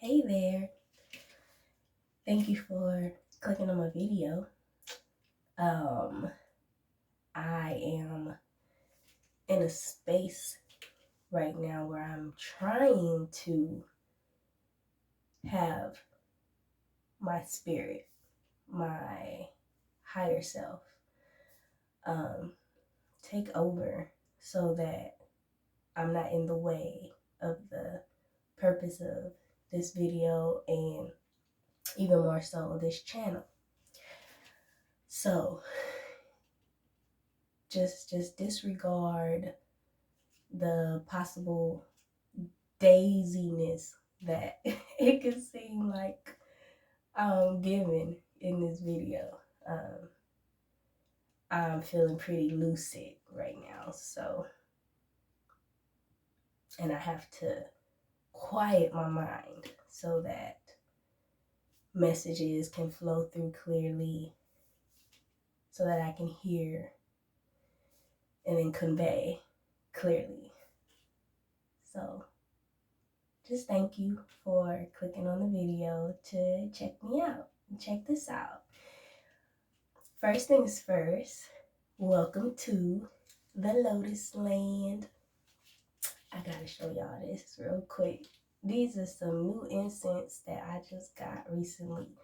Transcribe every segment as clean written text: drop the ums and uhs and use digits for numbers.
Hey there. Thank you for clicking on my video. I am in a space right now where I'm trying to have my spirit, my higher self, um, take over so that I'm not in the way of the purpose of this video and even more so this channel. So just disregard the possible daziness that it could seem like I'm giving in this video. I'm feeling pretty lucid right now, and I have to quiet my mind so that messages can flow through clearly, so that I can hear and then convey clearly. So just thank you for clicking on the video to check me out. Check this out. First things first, welcome to the Lotus Land. I gotta show y'all this real quick. These are some new incense that I just got recently,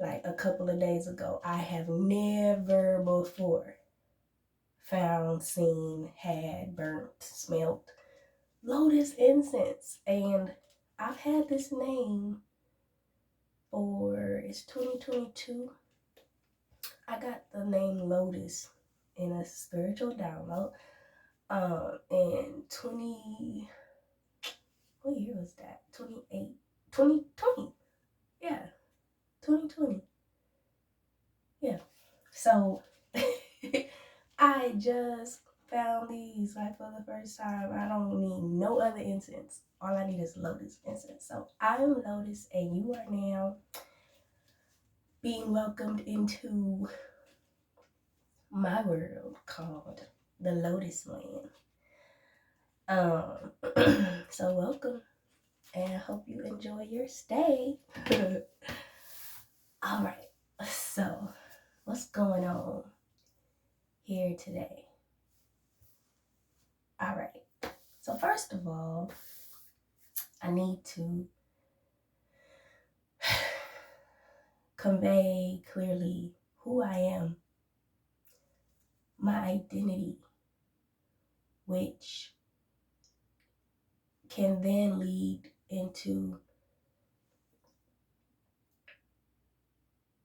like a couple of days ago. I have never before found, seen, had, burnt, smelt lotus incense. And I've had this name it's 2022. I got the name Lotus in a spiritual download. In what year was that? 2020. Yeah, 2020. Yeah. So I just found these like for the first time. I don't need no other incense. All I need is Lotus incense. So I'm Lotus, and you are now being welcomed into my world called the Lotus Land. So welcome, and I hope you enjoy your stay. All right, so what's going on here today? All right, so first of all, I need to convey clearly who I am, my identity, which can then lead into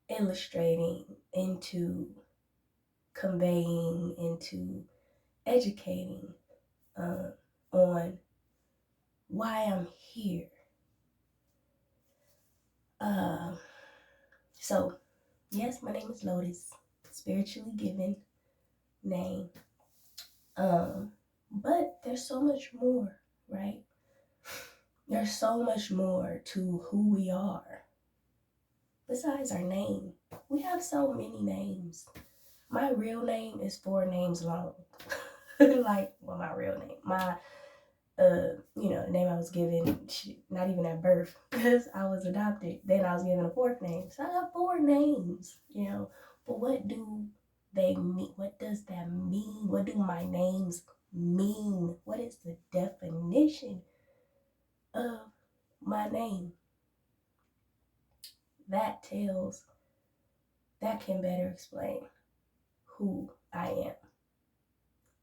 illustrating, into conveying, into educating on why I'm here. So yes, my name is Lotus, spiritually given name. But there's so much more, right? There's so much more to who we are. Besides our name, we have so many names. My real name is 4 names long. My real name. My, the name I was given, not even at birth, because I was adopted. Then I was given a 4th name. So I got 4 names, But what do they mean? What does that mean? What do my names mean? What is the definition of my name? That can better explain who I am.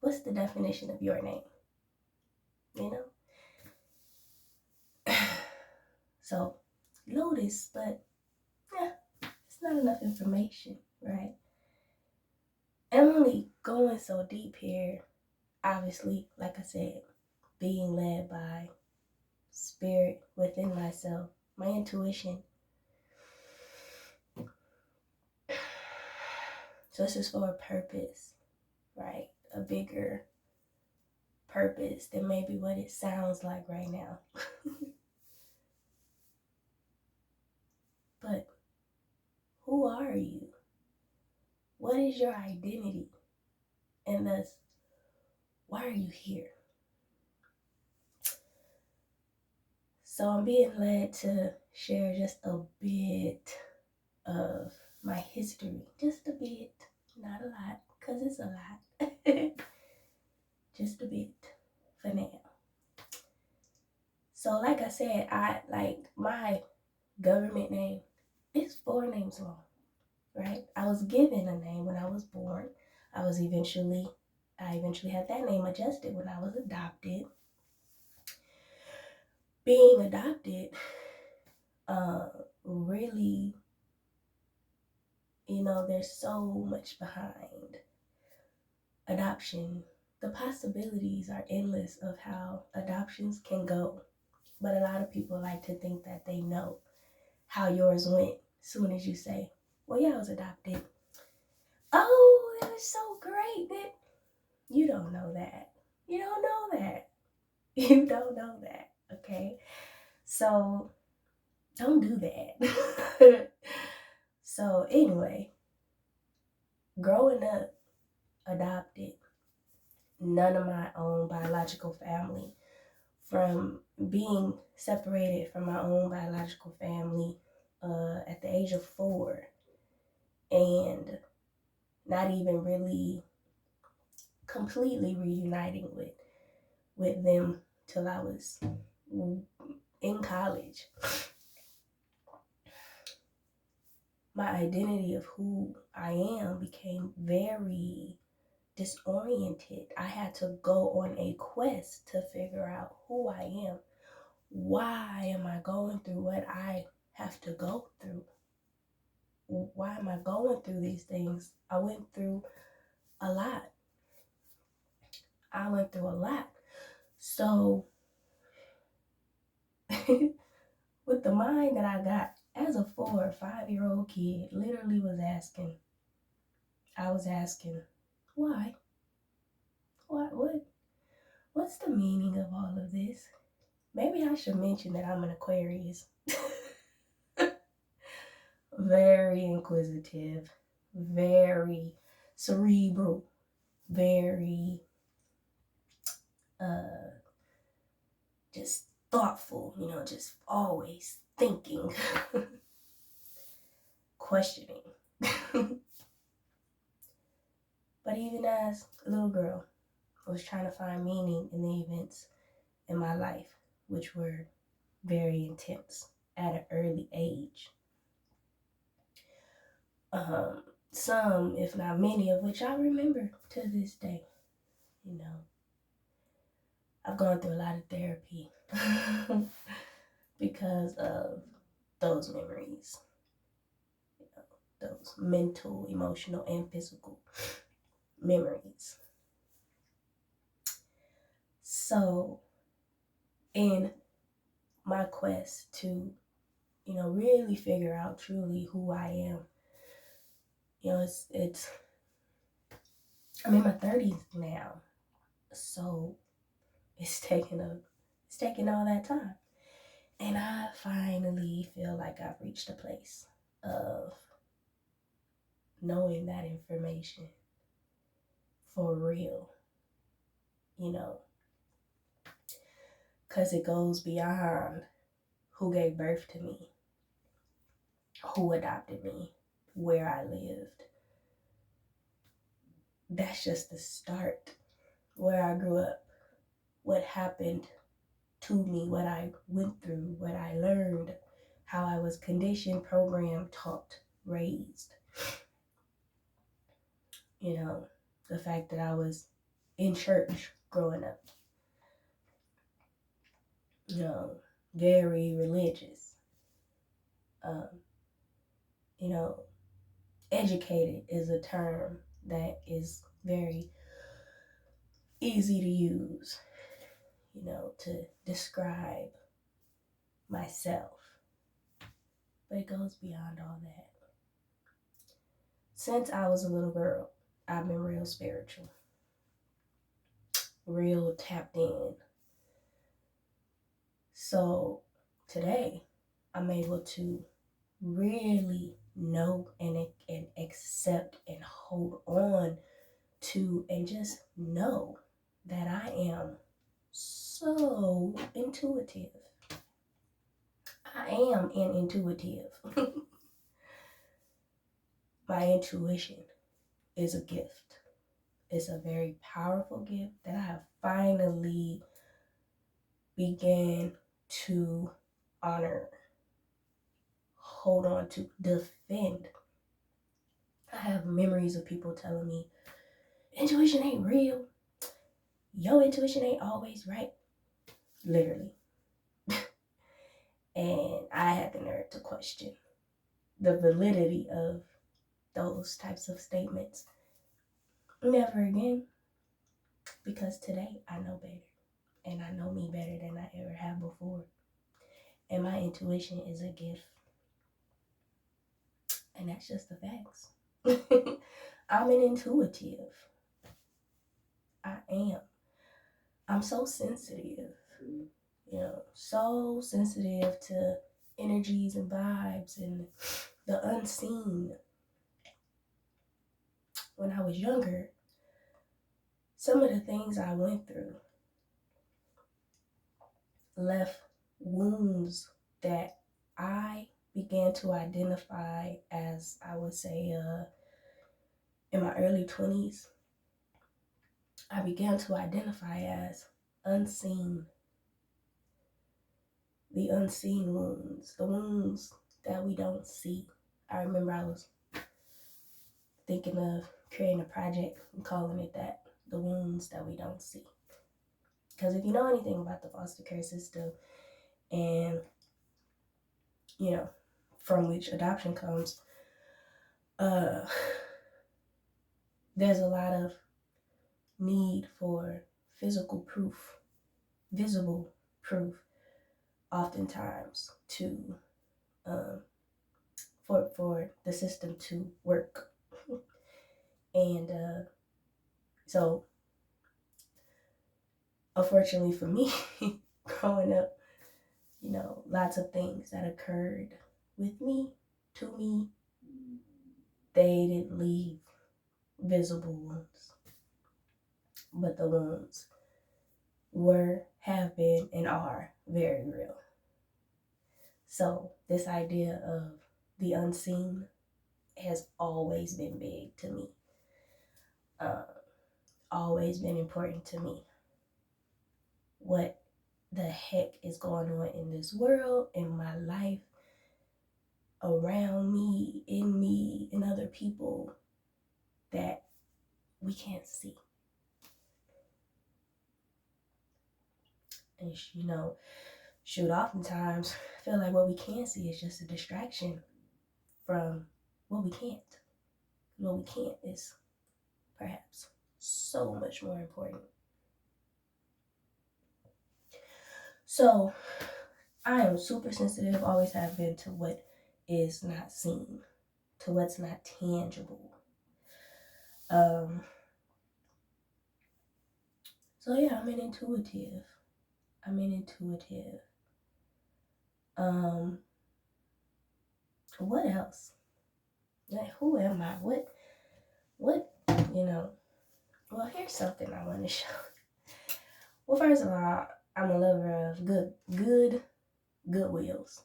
What's the definition of your name? So, Lotus, but it's not enough information, right? I'm only going so deep here, obviously, like I said, being led by spirit within myself, my intuition. So this is for a purpose, right? A bigger purpose than maybe what it sounds like right now. But who are you? What is your identity? And thus, why are you here? So I'm being led to share just a bit of my history. Just a bit, not a lot, because it's a lot. Just a bit for now. So like I said, I like my government name is 4 names long, right? I was given a name when I was born. I eventually had that name adjusted when I was adopted. Being adopted, really, there's so much behind adoption. The possibilities are endless of how adoptions can go. But a lot of people like to think that they know how yours went soon as you say, well, yeah, I was adopted. Oh, that was so great. That you don't know that. You don't know that. You don't know that. Okay. So don't do that. So anyway, growing up adopted, none of my own biological family, from being separated from my own biological family at the age of 4, and not even really completely reuniting with them till I was in college. My identity of who I am became very disoriented. I had to go on a quest to figure out who I am. Why am I going through what I have to go through? Why am I going through these things? I went through a lot. So, with the mind that I got as a 4 or 5-year-old kid, literally I was asking, why? What's the meaning of all of this? Maybe I should mention that I'm an Aquarius. Very inquisitive, very cerebral, very just thoughtful, just always thinking, questioning. But even as a little girl, I was trying to find meaning in the events in my life, which were very intense at an early age. Some, if not many, of which I remember to this day. I've gone through a lot of therapy because of those memories, those mental, emotional, and physical memories. So, in my quest to, really figure out truly who I am, it's I'm in my 30s now, so it's taken all that time, and I finally feel like I've reached a place of knowing that information for real, because it goes beyond who gave birth to me, who adopted me, where I lived. That's just the start. Where I grew up, what happened to me, what I went through, what I learned, how I was conditioned, programmed, taught, raised. The fact that I was in church growing up, very religious. Educated is a term that is very easy to use, to describe myself. But it goes beyond all that. Since I was a little girl, I've been real spiritual, real tapped in. So today, I'm able to really know and accept and hold on to and just know that I am so intuitive. I am an intuitive. My intuition is a gift. It's a very powerful gift that I have finally began to honor, hold on to, defend. I have memories of people telling me, intuition ain't real. Your intuition ain't always right. Literally. And I had the nerve to question the validity of those types of statements. Never again. Because today I know better. And I know me better than I ever have before. And my intuition is a gift. And that's just the facts. I'm an intuitive. I am. I'm so sensitive. So sensitive to energies and vibes and the unseen. When I was younger, some of the things I went through left wounds that I began to identify as, I would say, in my early 20s, I began to identify as unseen. The unseen wounds, the wounds that we don't see. I remember I was thinking of creating a project and calling it that, the wounds that we don't see. Because if you know anything about the foster care system and, from which adoption comes, there's a lot of need for physical proof, visible proof, oftentimes to for the system to work. And so, unfortunately for me, growing up, lots of things that occurred with me, to me, they didn't leave visible wounds. But the wounds were, have been, and are very real. So this idea of the unseen has always been big to me. Always been important to me. What the heck is going on in this world, in my life, around me, in other people that we can't see. And oftentimes I feel like what we can't see is just a distraction from what we can't. What we can't is perhaps so much more important. So I am super sensitive, always have been, to what is not seen, to what's not tangible. So yeah, I'm an intuitive. What else? Like, who am I? What, well, here's something I want to show. Well, first of all, I'm a lover of Goodwills.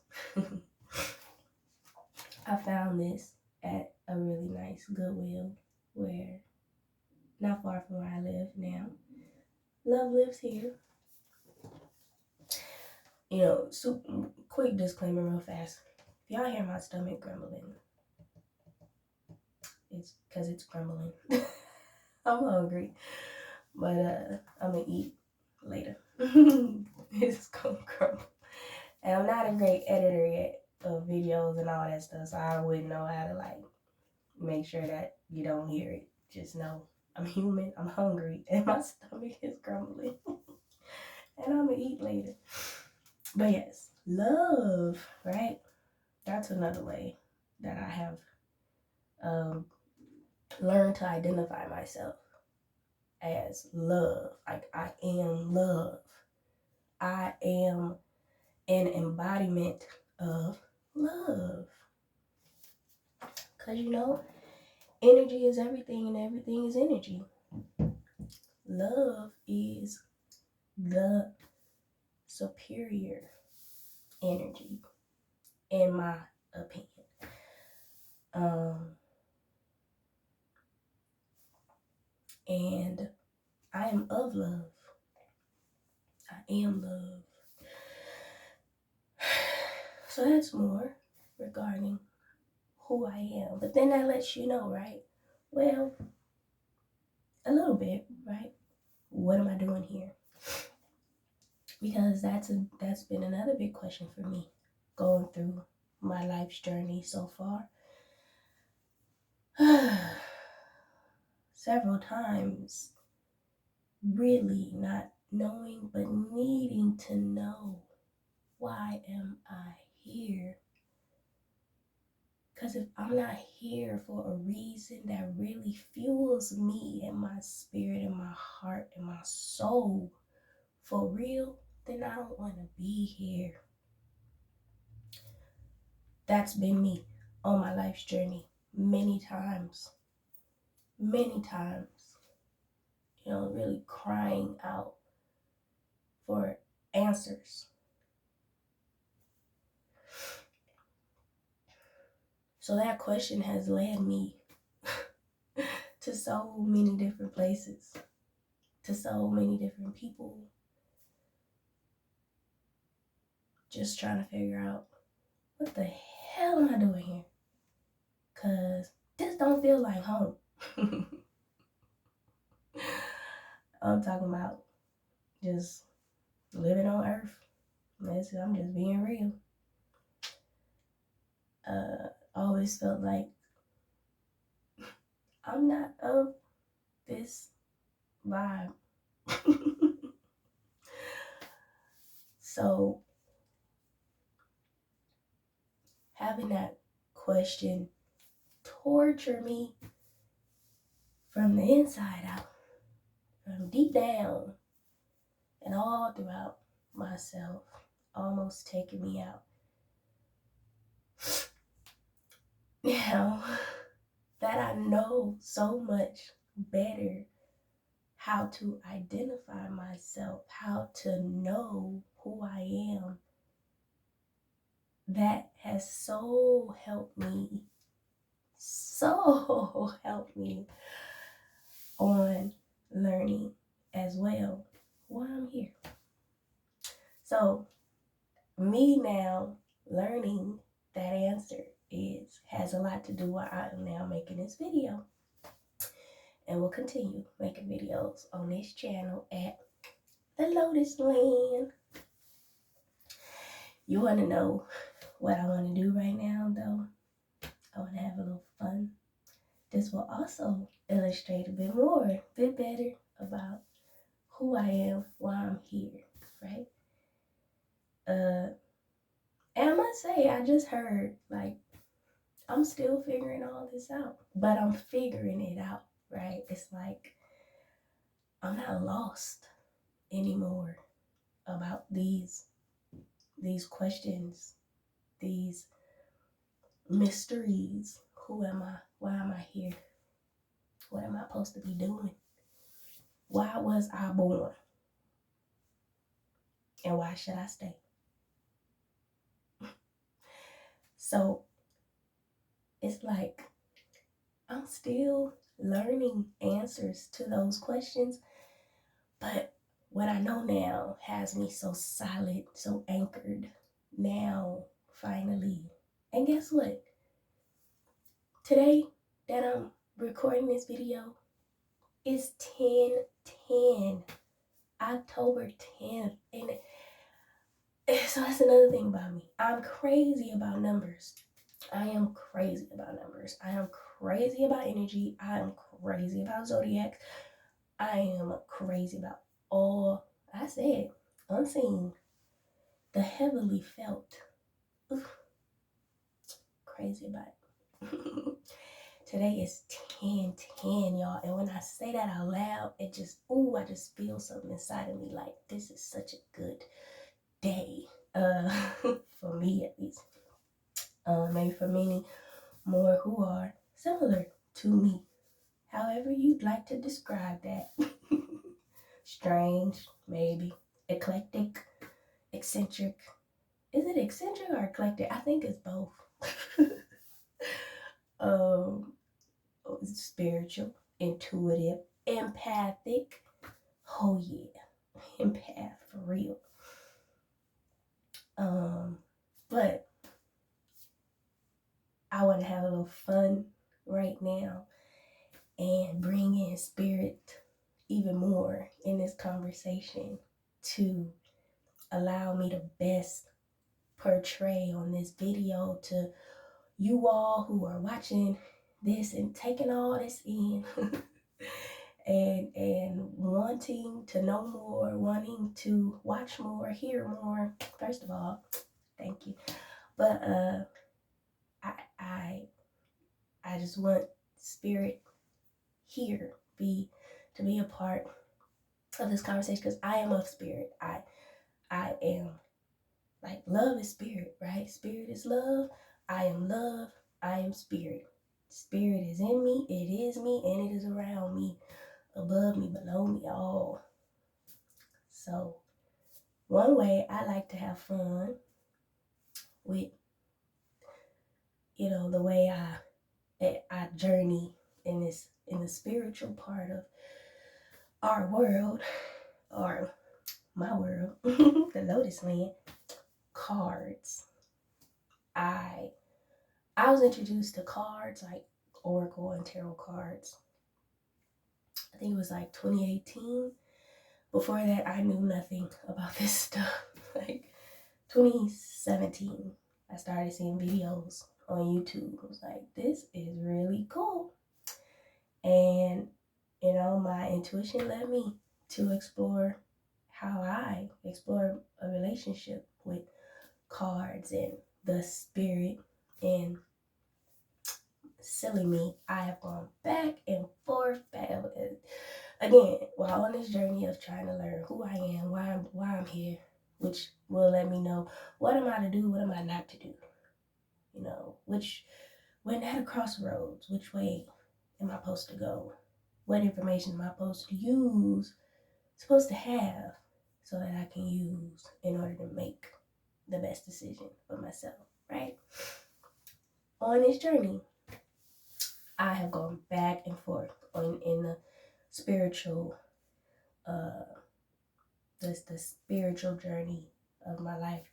I found this at a really nice Goodwill where, not far from where I live now. Love lives here. Super quick disclaimer real fast. If y'all hear my stomach grumbling, it's because it's grumbling. I'm hungry, but I'm gonna eat later. It's gonna grumble. And I'm not a great editor yet of videos and all that stuff, so I wouldn't know how to make sure that you don't hear it. Just know I'm human, I'm hungry, and my stomach is grumbling. And I'm gonna eat later. But yes, love, right? That's another way that I have learned to identify myself as love. Like, I am love. I am an embodiment of love. Because energy is everything and everything is energy. Love is the superior energy. in my opinion. And I am of love. I am love. So that's more regarding who I am. But then that lets you know, right? Well, a little bit, right? What am I doing here? Because that's been another big question for me going through my life's journey so far. Several times, really not knowing but needing to know, why am I here? Because if I'm not here for a reason that really fuels me and my spirit and my heart and my soul for real, then I don't want to be here. That's been me on my life's journey many times. Many times. Really crying out for answers. So that question has led me to so many different places, to so many different people, just trying to figure out, what the hell am I doing here? Because this don't feel like home. I'm talking about just living on earth. I'm just being real. Always felt like I'm not of this vibe. So having that question torture me from the inside out, from deep down and all throughout myself, almost taking me out. Now that I know so much better how to identify myself, how to know who I am, that has so helped me on learning as well why I'm here. So me now learning that answer has a lot to do why I am now making this video, and will continue making videos on this channel at the Lotus Land. You want to know what I want to do right now, though? I want to have a little fun. This will also illustrate a bit better about who I am, why I'm here, right? And I must say, I just heard, like, I'm still figuring all this out, but I'm figuring it out, right? It's like I'm not lost anymore about these questions, these mysteries. Who am I? Why am I here? What am I supposed to be doing? Why was I born? And why should I stay? So it's like I'm still learning answers to those questions, but what I know now has me so solid, so anchored now, finally. And guess what? Today that I'm recording this video is 10/10, October 10th. And so that's another thing about me. I'm crazy about numbers. I am crazy about numbers. I am crazy about energy. I am crazy about zodiac. I am crazy about all, I said, unseen, the heavily felt. Oof, crazy about it. Today is 10/10, y'all. And when I say that out loud, I just feel something inside of me like this is such a good day. For me at least. Maybe for many more who are similar to me. However you'd like to describe that. Strange, maybe. Eclectic, eccentric. is it eccentric or eclectic? I think it's both. Spiritual, intuitive, empathic. Oh yeah, empath for real. But I want to have a little fun right now and bring in spirit even more in this conversation to allow me to best portray on this video to you all who are watching this and taking all this in and wanting to know more, wanting to watch more, hear more. First of all, thank you. But I just want spirit here to be a part of this conversation because I am of spirit. I am like love is spirit, right? Spirit is love. I am love. I am spirit. Spirit is in me, it is me, and it is around me, above me, below me, all. So one way I like to have fun with, the way I journey in the spiritual part of our world, or my world, the Lotus land, cards. I was introduced to cards like Oracle and tarot cards. I think it was like 2018. Before that, I knew nothing about this stuff. Like 2017, I started seeing videos on YouTube. I was like, this is really cool. And, my intuition led me to explore how I explore a relationship with cards and the spirit. And silly me, I have gone back and forth, again, while on this journey of trying to learn who I am, why I'm here, which will let me know what am I to do, what am I not to do. When at a crossroads, which way am I supposed to go? What information am I supposed to have, so that I can use in order to make the best decision for myself, right? On this journey, I have gone back and forth in the spiritual, the spiritual journey of my life,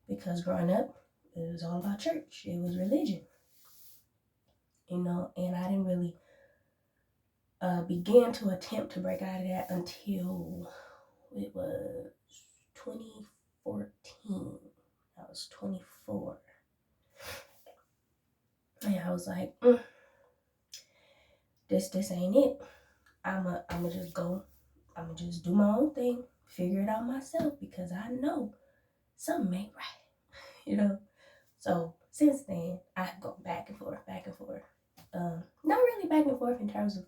because growing up, it was all about church. It was religion, and I didn't really began to attempt to break out of that until it was 2014. I was 24. And I was like, this ain't it. I'ma just go. I'ma just do my own thing, figure it out myself, because I know something ain't right, So since then, I've gone back and forth, back and forth. Not really back and forth in terms of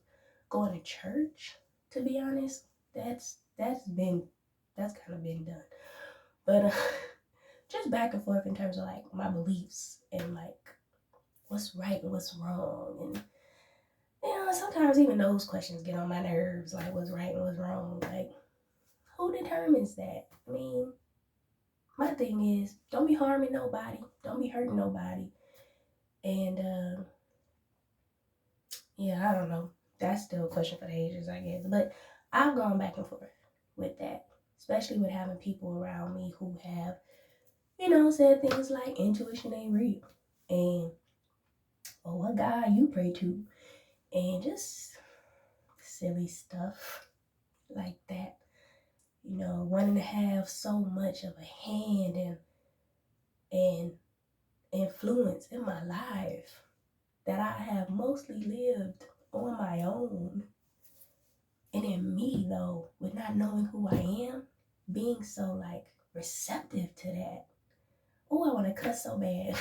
going to church, to be honest. That's kind of been done. But just back and forth in terms of like my beliefs and like what's right and what's wrong. And sometimes even those questions get on my nerves, like what's right and what's wrong. Like, who determines that? I mean, my thing is, don't be harming nobody, don't be hurting nobody. And I don't know. That's still a question for the ages, I guess. But I've gone back and forth with that, especially with having people around me who have, said things like intuition ain't real, and what God you pray to, and just silly stuff like that. Wanting to have so much of a hand and influence in my life that I have mostly lived on my own. And in me, though, with not knowing who I am, being so like receptive to that. Oh, I want to cuss so bad.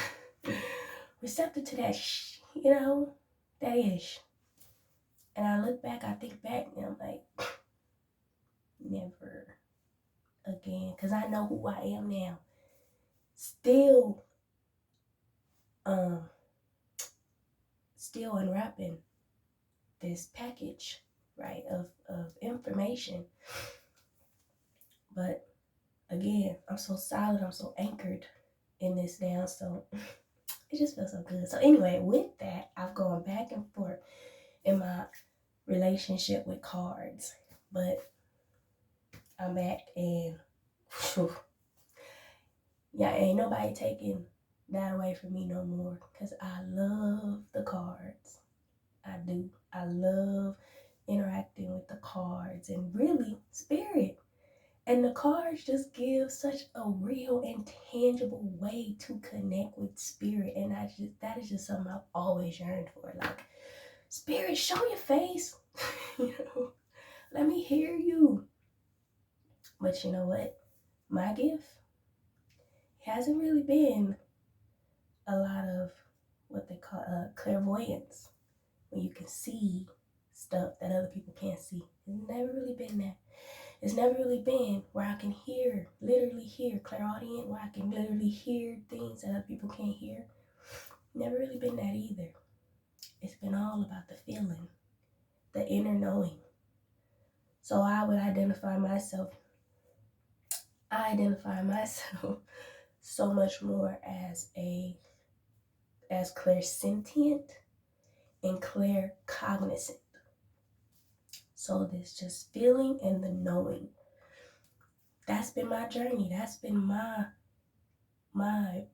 Receptive to that that ish. And I look back, I think back, and I'm like, never again. Because I know who I am now. Still unwrapping this package, right, of information. But again, I'm so solid, I'm so anchored in this now, so it just feels so good. So anyway, with that, I've gone back and forth in my relationship with cards, but I'm back and whew, yeah, ain't nobody taking that away from me no more, because I love the cards. I do. I love interacting with the cards and really spirit. And the cards just give such a real and tangible way to connect with spirit. And that is just something I've always yearned for. Like, spirit, show your face. You know, let me hear you. But you know what? My gift hasn't really been a lot of what they call clairvoyance, when you can see stuff that other people can't see. It's never really been that. It's never really been where I can literally hear, clairaudient, where I can literally hear things that other people can't hear. Never really been that either. It's been all about the feeling, the inner knowing. So I identify myself so much more as clairsentient and claircognizant. So this just feeling and the knowing. That's been my journey. That's been my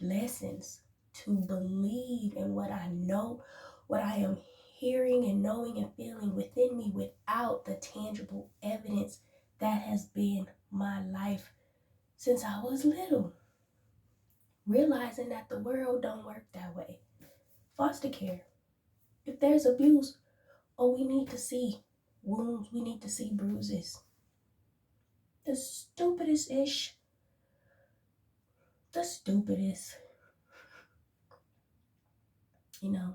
lessons, to believe in what I know, what I am hearing and knowing and feeling within me without the tangible evidence. That has been my life since I was little. Realizing that the world don't work that way. Foster care. If there's abuse, we need to see wounds, we need to see bruises. The stupidest, you know.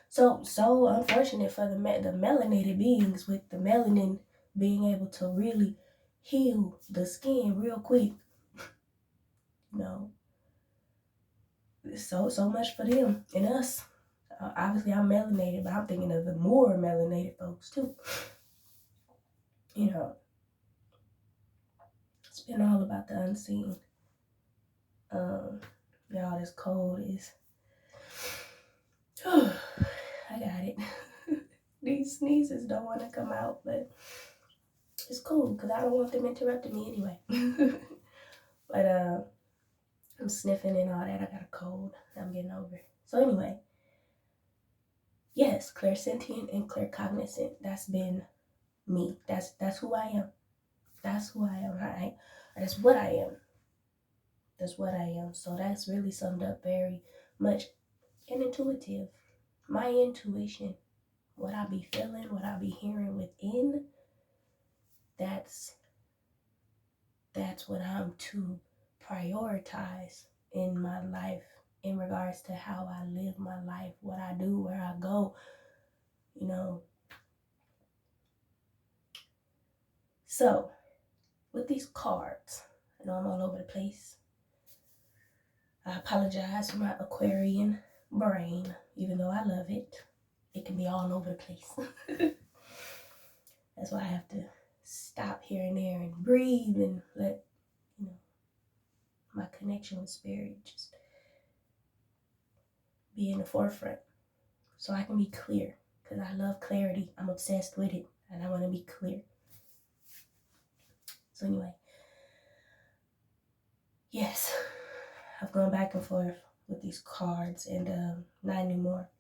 So unfortunate for the melanated beings, with the melanin being able to really heal the skin real quick. You know, so much for them and us. Obviously, I'm melanated, but I'm thinking of the more melanated folks too. You know, it's been all about the unseen. Y'all, this cold is. I got it. These sneezes don't want to come out, but it's cool because I don't want them interrupting me anyway. But I'm sniffing and all that. I got a cold. I'm getting over it. So anyway, yes, clairsentient and claircognizant. That's been me. That's who I am. That's who I am. That's what I am. That's what I am. So that's really summed up very much and intuitive. My intuition, what I be feeling, what I be hearing within, that's what I'm to prioritize in my life, in regards to how I live my life, what I do, where I go, you know. So, with these cards, I know I'm all over the place. I apologize for my Aquarian brain, even though I love it. It can be all over the place. That's why I have to stop here and there and breathe and let, you know, my connection with spirit just be in the forefront, so I can be clear, because I love clarity. I'm obsessed with it, and I want to be clear. So anyway, yes, I've gone back and forth with these cards, and not anymore.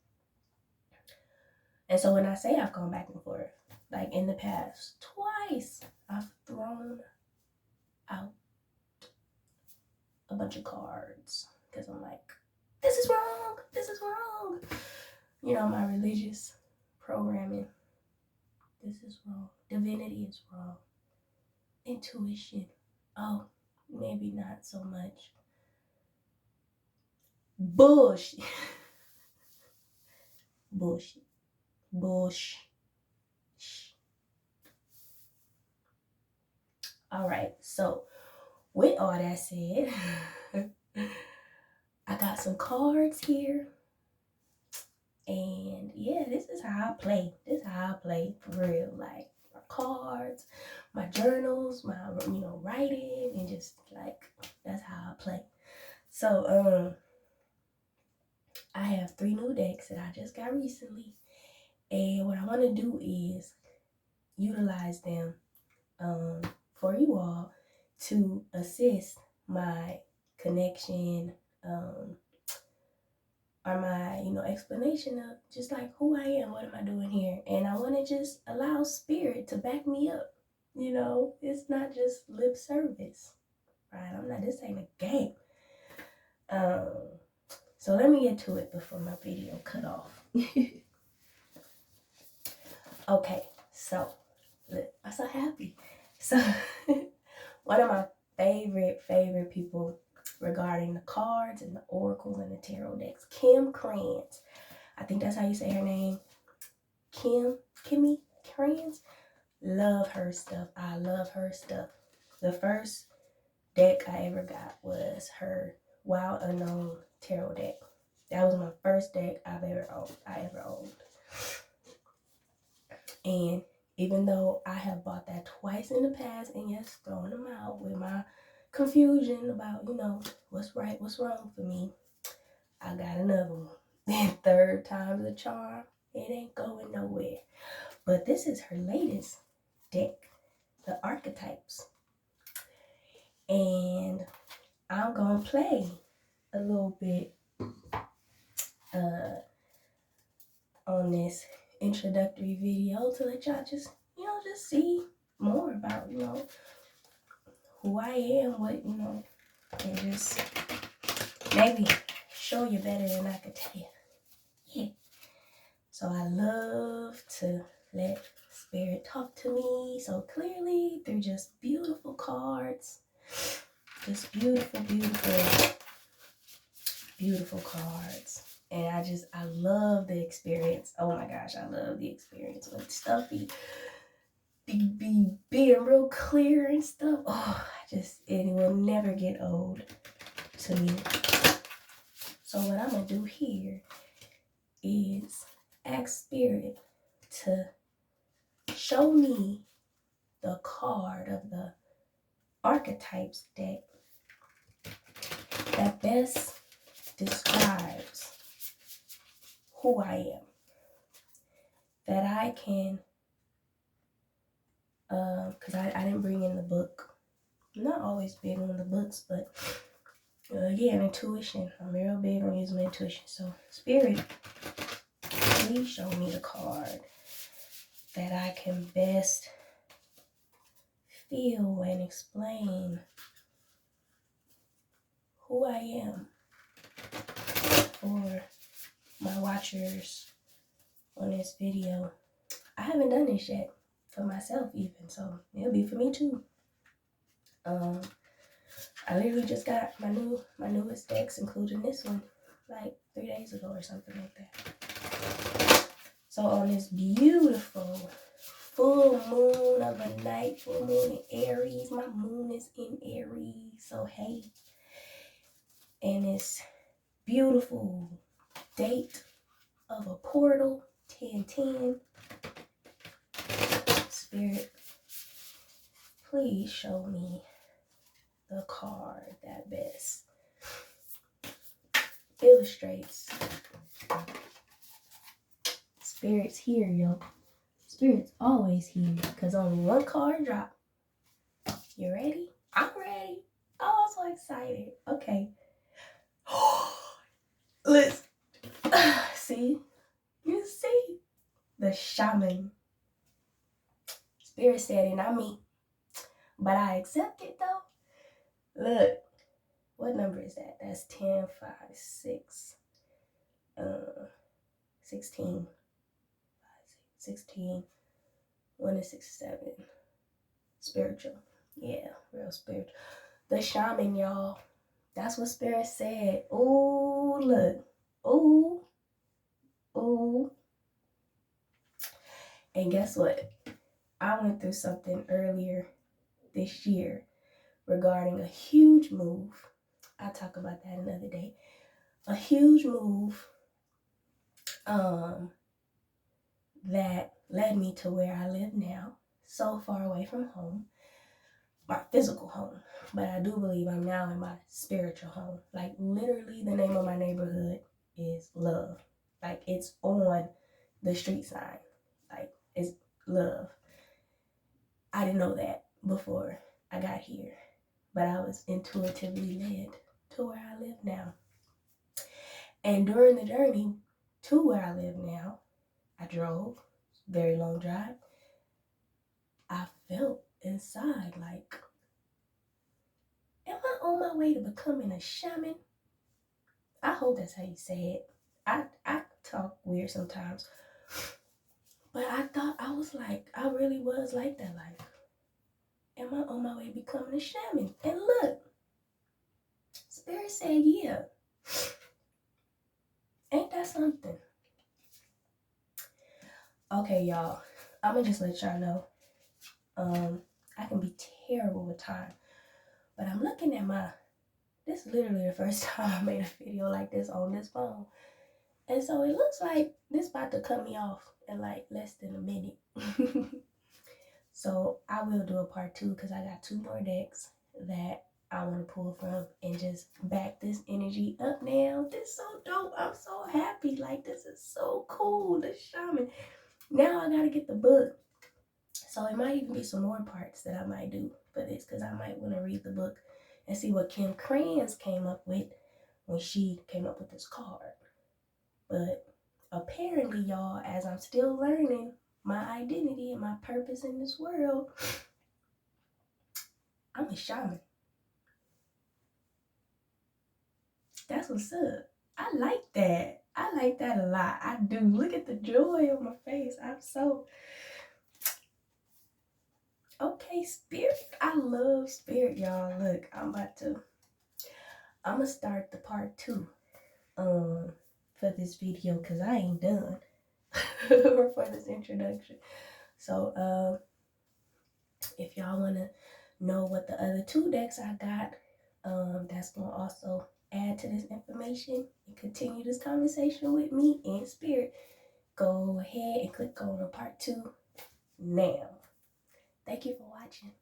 And so when I say I've gone back and forth, like in the past, twice, I've thrown out a bunch of cards because I'm like, this is wrong, this is wrong. You know, my religious programming, this is wrong. Divinity is wrong. Intuition, oh, maybe not so much. Bullshit. Bullshit. Bullshit. All right, so with all that said, I got some cards here. And yeah, this is how I play. This is how I play for real. Like my cards, my journals, my writing, and just like that's how I play. So, I have 3 new decks that I just got recently. And what I want to do is utilize them for you all to assist my connection or my, explanation of just like who I am, what am I doing here. And I want to just allow spirit to back me up. It's not just lip service, right? This ain't a game. So let me get to it before my video cut off. Okay, so look, I'm so happy. So one of my favorite people regarding the cards and the oracles and the tarot decks, Krans. I think that's how you say her name. Kimmy Krans. Love her stuff. I love her stuff. The first deck I ever got was her Wild Unknown tarot deck. That was my first deck I ever owned. And even though I have bought that twice in the past and yes, thrown them out with my confusion about, what's right, what's wrong for me, I got another one. And third time's a charm. It ain't going nowhere. But this is her latest deck, the archetypes. And I'm going to play a little bit on this introductory video to let y'all just see more about, who I am, what, and just maybe show you better than I could tell you. Yeah. So I love to let spirit talk to me so clearly through just beautiful cards. Just beautiful cards. And I love the experience. Oh my gosh, I love the experience when stuff be being real clear and stuff. Oh, it will never get old to me. So what I'm going to do here is ask spirit to show me the card of the archetypes deck that best describes who I am. That I can, because I didn't bring in the book. I'm not always big on the books, but again, intuition. I'm real big on using my intuition. So, spirit, please show me the card that I can best feel and explain who I am for my watchers on this video. I haven't done this yet for myself even, so it'll be for me too. I literally just got my newest decks, including this one, like 3 days ago or something like that. So on this beautiful full moon of a night, full moon in Aries, my moon is in Aries, so hey. And this beautiful date of a portal, 10/10. Spirit, please show me the card that best illustrates. Spirit's here, yo. Spirit's always here, because only one card drop. You ready? I'm ready. Oh, I'm so excited. Okay. Let's see. You see? The shaman. Spirit said it, not me. But I accept it, though. Look. What number is that? That's 10, 5, 6, 16. 16. 1 is 6, 7. Spiritual. Yeah, real spiritual. The shaman, y'all. That's what Spirit said. Oh, look. Oh. Oh. And guess what? I went through something earlier this year regarding a huge move. I'll talk about that another day. A huge move that led me to where I live now, so far away from home. my physical home, but I do believe I'm now in my spiritual home. Like literally the name of my neighborhood is Love. Like it's on the street sign. Like it's Love. I didn't know that before I got here, but I was intuitively led to where I live now. And during the journey to where I live now, I drove, very long drive. I felt inside like, am I on my way to becoming a shaman? I hope that's how you say it. I talk weird sometimes. But I thought I was like, I really was like that. Like, am I on my way to becoming a shaman? And look, Spirit said, yeah. Ain't that something? Okay, y'all. I'm gonna just let y'all know. I can be terrible with time. But I'm looking at this is literally the first time I made a video like this on this phone. And so it looks like this about to cut me off in like less than a minute. So I will do a part 2 because I got 2 more decks that I want to pull from and just back this energy up now. This is so dope. I'm so happy. Like, this is so cool. The shaman. Now I got to get the book. So it might even be some more parts that I might do for this because I might want to read the book and see what Kim Krans came up with when she came up with this card. But apparently, y'all, as I'm still learning my identity and my purpose in this world, I'm a shaman. That's what's up. I like that. I like that a lot. I do. Look at the joy on my face. I'm so... Okay, Spirit. I love Spirit, y'all. Look, I'm gonna start the part 2 for this video because I ain't done for this introduction. So if y'all want to know what the other 2 decks I got, that's going to also add to this information and continue this conversation with me in Spirit, go ahead and click on the part 2 now. Thank you for watching.